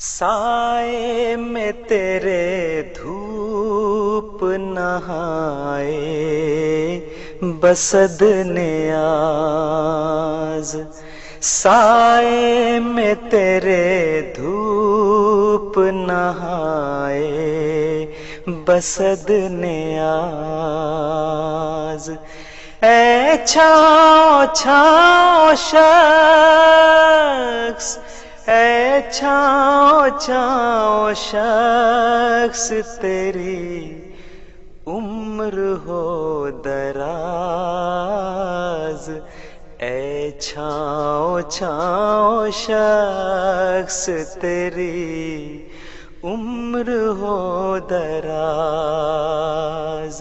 سائے میں تیرے دھوپ نہائے بسد نیاز، سائے میں تیرے دھوپ نہائے بسد نیاز، اے چھاؤ چھاؤ شخص، اے چھاؤ چھاؤ شخص تیری عمر ہو دراز، اے چھاؤ چھاؤ شخص تیری عمر ہو دراز،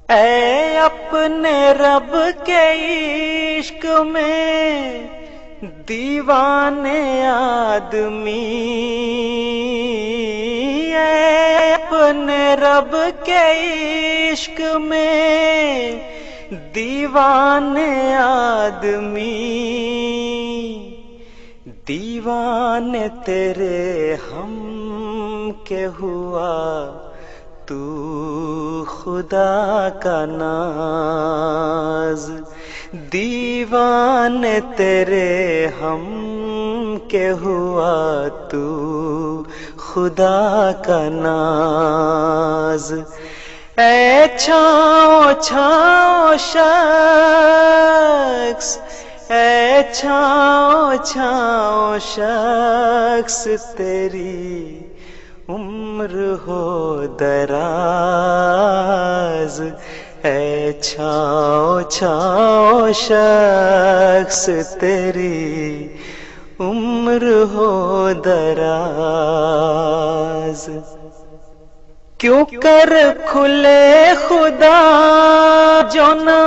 اے اپنے رب کے عشق میں دیوانے آدمی، اے اپنے رب کے عشق میں دیوانے آدمی، دیوانے تیرے ہم کے ہوا تو خدا کا ناز، دیوانے تیرے ہم کے ہوا تو خدا کا ناز، اے چھاؤ چھاؤ شخص، اے چھاؤ چھاؤ شخص تیری عمر ہو دراز، اے چھاؤ چھاؤ شخص تیری عمر ہو دراز، کیوں کر کھلے خدا جو نہ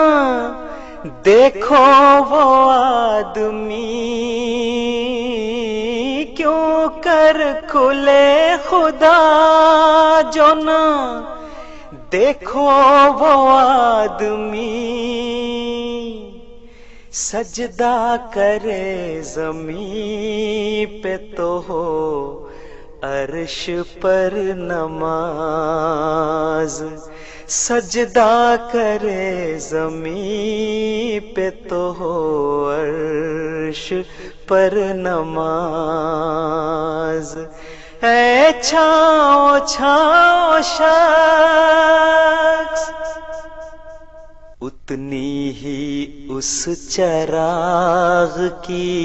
دیکھو وہ آدمی، کیوں کر کھلے خدا جو نہ دیکھو وہ آدمی، سجدہ کرے زمین پہ تو ہو عرش پر نماز، سجدہ کرے زمین پہ تو ہو عرش پر نماز، اے چھاؤ چھاؤ شخص، اتنی ہی اس چراغ کی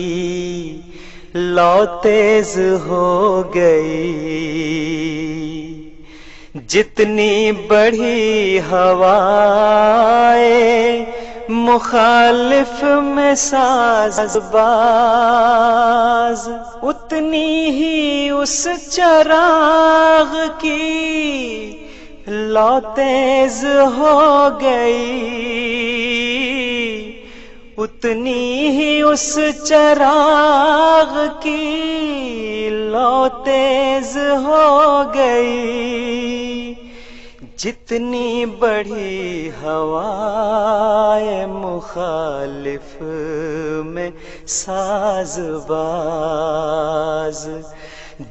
لو تیز ہو گئی، جتنی بڑھی ہوائیں مخالف میں ساز باز، اتنی ہی اس چراغ کی لو تیز ہو گئی، اتنی ہی اس چراغ کی لو تیز ہو گئی، جتنی بڑھی ہوائے مخالف میں ساز باز،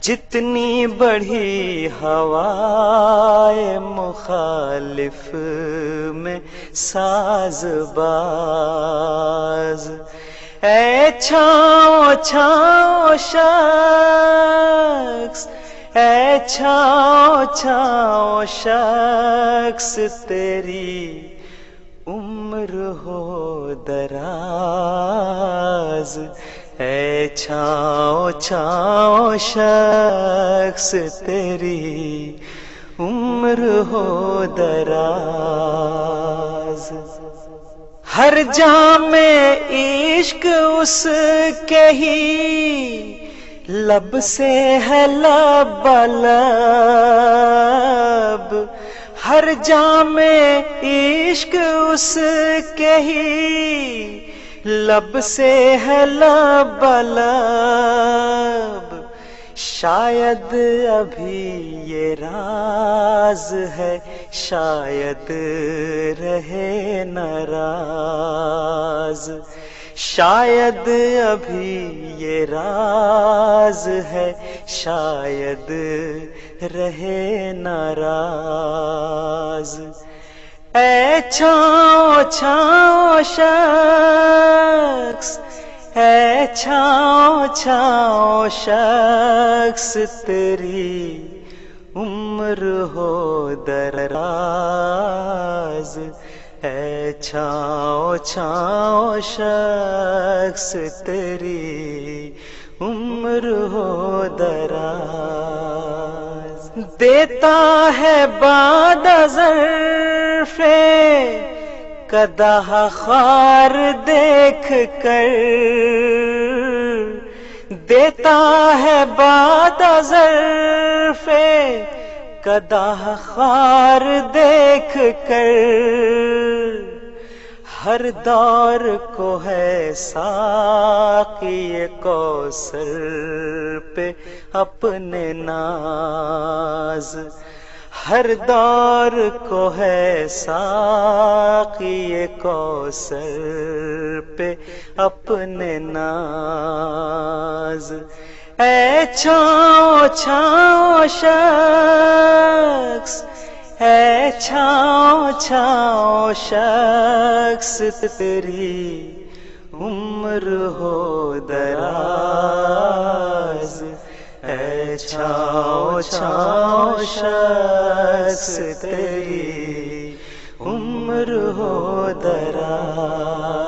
جتنی بڑھی ہوائے مخالف میں ساز باز، اے چھاؤ چھاؤ شخص، اے چھاؤ چھاؤ شخص تیری عمر ہو دراز، اے چھاؤ چھاؤ شخص تیری عمر ہو دراز، ہر جام عشق اس کے ہی لب سے ہے لبالب، ہر جام عشق اس کے ہی لب سے ہے لبالب، شاید ابھی یہ راز ہے شاید رہے ناراض، شاید ابھی یہ راز ہے، شاید رہے ناراض۔ اے چھاؤں چھاؤں شخص، اے چھاؤں چھاؤں شخص، تیری عمر ہو دراز۔ اے چھاؤں چھاؤں شخص، تیری عمر ہو دراز۔ دیتا ہے بعد ظرف قدح خار دیکھ کر، دیتا ہے بعد ظرف قدح خار دیکھ کر۔ ہر دور کو ہے ساقی کوثر پہ اپنے ناز، ہر دور کو ہے ساقی کوثر پہ اپنے ناز۔ اے چھاؤں چھاؤں شخص، اے چھاؤں چھاؤں شخص، تیری عمر ہو دراز۔ اے چھاؤں چھاؤں شخص، تیری عمر ہو دراز۔